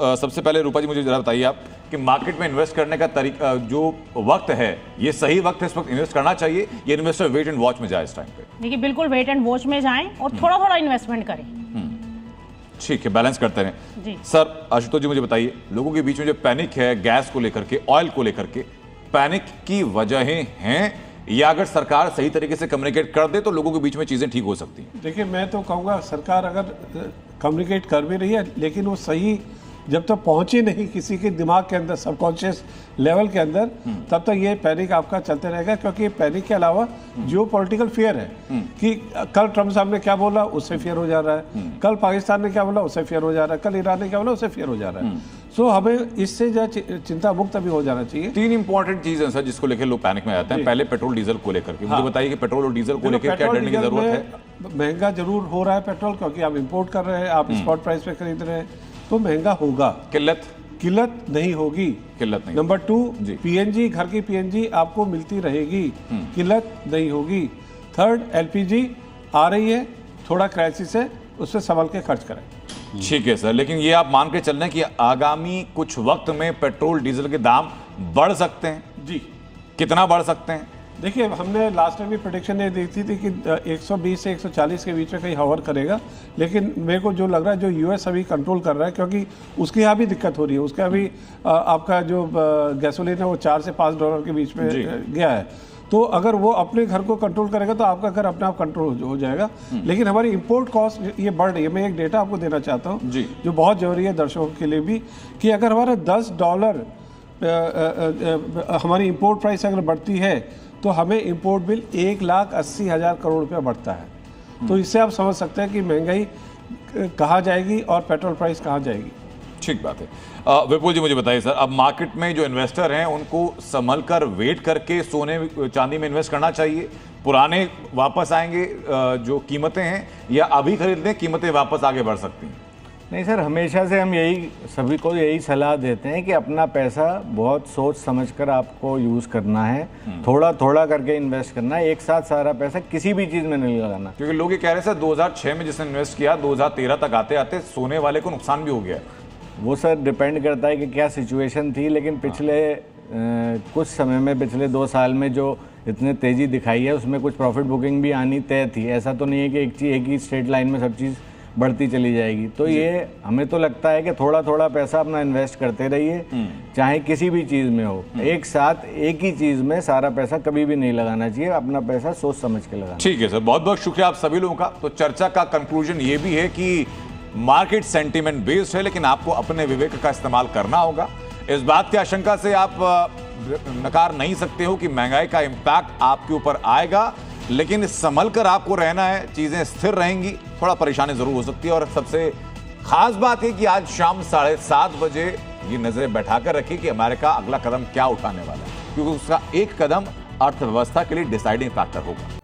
सबसे पहले रूपा जी मुझे जरा बताइए आप कि मार्केट में इन्वेस्ट करने का तरीका, जो वक्त है, ये सही वक्त है इस वक्त इन्वेस्ट करना चाहिए, ये इन्वेस्टर वेट एंड वॉच में जाए इस टाइम पे? देखिए बिल्कुल वेट एंड वॉच में जाएं और थोड़ा थोड़ा इन्वेस्टमेंट करें। ठीक है, बैलेंस करते रहें जी। सर आशुतोष जी मुझे बताइए, लोगों के बीच में जो पैनिक है गैस को लेकर के, ऑयल को लेकर के, पैनिक की वजहें हैं या अगर सरकार सही तरीके से कम्युनिकेट कर दे तो लोगों के बीच में चीजें ठीक हो सकती हैं? देखिए मैं तो कहूँगा सरकार अगर कम्युनिकेट कर भी रही है लेकिन वो सही जब तक पहुंची नहीं किसी के दिमाग के अंदर, सबकॉन्शियस लेवल के अंदर, तब तक ये पैनिक आपका चलते रहेगा। क्योंकि पैनिक के अलावा जो पॉलिटिकल फियर है कि कल ट्रम्प साहब ने क्या बोला उससे फियर हो जा रहा है, कल पाकिस्तान ने क्या बोला उससे फियर हो जा रहा है, कल ईरान ने क्या बोला उससे फियर हो जा रहा है। सो हमें इससे जो चिंता मुक्त अभी हो जाना चाहिए। 3 इंपॉर्टेंट चीज है सर जिसको लेकर लोग पैनिक में आते हैं। पहले पेट्रोल डीजल को लेकर के मुझे बताइए कि पेट्रोल और डीजल को लेकर क्या डरने की जरूरत है? महंगा जरूर हो रहा है पेट्रोल, क्योंकि आप इंपोर्ट कर रहे हैं, आप स्पॉट प्राइस पे खरीद रहे हैं, तो महंगा होगा। किल्लत नहीं होगी। किल्लत नहीं। नंबर 2, पीएनजी, घर की पीएनजी आपको मिलती रहेगी, किल्लत नहीं होगी। 3rd, एलपीजी आ रही है, थोड़ा क्राइसिस है, उस पर संभल के खर्च करें। ठीक है सर, लेकिन ये आप मान के चल रहे हैं कि आगामी कुछ वक्त में पेट्रोल डीजल के दाम बढ़ सकते हैं? जी। कितना बढ़ सकते हैं? देखिए हमने लास्ट टाइम भी प्रेडिक्शन ये देखी थी कि 120 से 140 के बीच में कहीं हवर करेगा, लेकिन मेरे को जो लग रहा है जो यूएस अभी कंट्रोल कर रहा है, क्योंकि उसके यहाँ भी दिक्कत हो रही है। उसका अभी आपका जो गैसोलीन है वो $4 से $5 के बीच में गया है। तो अगर वो अपने घर को कंट्रोल करेगा तो आपका घर अपने आप कंट्रोल हो जाएगा। लेकिन हमारी इंपोर्ट कॉस्ट ये बढ़ रही है। मैं एक डेटा आपको देना चाहता हूँ जो बहुत जरूरी है दर्शकों के लिए भी, कि अगर हमारा $10 हमारी इंपोर्ट प्राइस अगर बढ़ती है तो हमें इंपोर्ट बिल 1,80,000 करोड़ रुपया बढ़ता है। तो इससे आप समझ सकते हैं कि महंगाई कहाँ जाएगी और पेट्रोल प्राइस कहाँ जाएगी। ठीक बात है। विपुल जी मुझे बताइए सर, अब मार्केट में जो इन्वेस्टर हैं उनको संभल कर वेट करके सोने चांदी में इन्वेस्ट करना चाहिए? पुराने वापस आएंगे जो कीमतें हैं, या अभी खरीद लें कीमतें वापस आगे बढ़ सकती हैं? नहीं सर, हमेशा से हम सभी को यही सलाह देते हैं कि अपना पैसा बहुत सोच समझकर आपको यूज़ करना है, थोड़ा थोड़ा करके इन्वेस्ट करना है, एक साथ सारा पैसा किसी भी चीज़ में नहीं लगाना। क्योंकि लोग ये कह रहे हैं सर 2006 में जिसने इन्वेस्ट किया 2013 तक आते आते सोने वाले को नुकसान भी हो गया। वो सर डिपेंड करता है कि क्या सिचुएशन थी, लेकिन पिछले कुछ समय में, पिछले 2 साल में जो इतने तेज़ी दिखाई है उसमें कुछ प्रॉफिट बुकिंग भी आनी तय थी। ऐसा तो नहीं है कि एक ही स्ट्रेट लाइन में सब चीज़ बढ़ती चली जाएगी। तो ये हमें तो लगता है कि थोड़ा थोड़ा पैसा अपना इन्वेस्ट करते रहिए, चाहे किसी भी चीज़ में हो। एक साथ एक ही चीज़ में सारा पैसा कभी भी नहीं लगाना चाहिए, अपना पैसा सोच समझ के लगाना। ठीक है सर, बहुत बहुत शुक्रिया आप सभी लोगों का। तो चर्चा का कंक्लूजन ये भी है कि मार्केट सेंटीमेंट बेस्ड है, लेकिन आपको अपने विवेक का इस्तेमाल करना होगा। इस बात की आशंका से आप नकार नहीं सकते हो कि महंगाई का इम्पैक्ट आपके ऊपर आएगा, लेकिन संभल कर आपको रहना है, चीजें स्थिर रहेंगी, थोड़ा परेशानी जरूर हो सकती है। और सबसे खास बात है कि आज शाम 7:30 बजे ये नजरें बैठाकर रखिए कि अमेरिका अगला कदम क्या उठाने वाला है, क्योंकि उसका एक कदम अर्थव्यवस्था के लिए डिसाइडिंग फैक्टर होगा।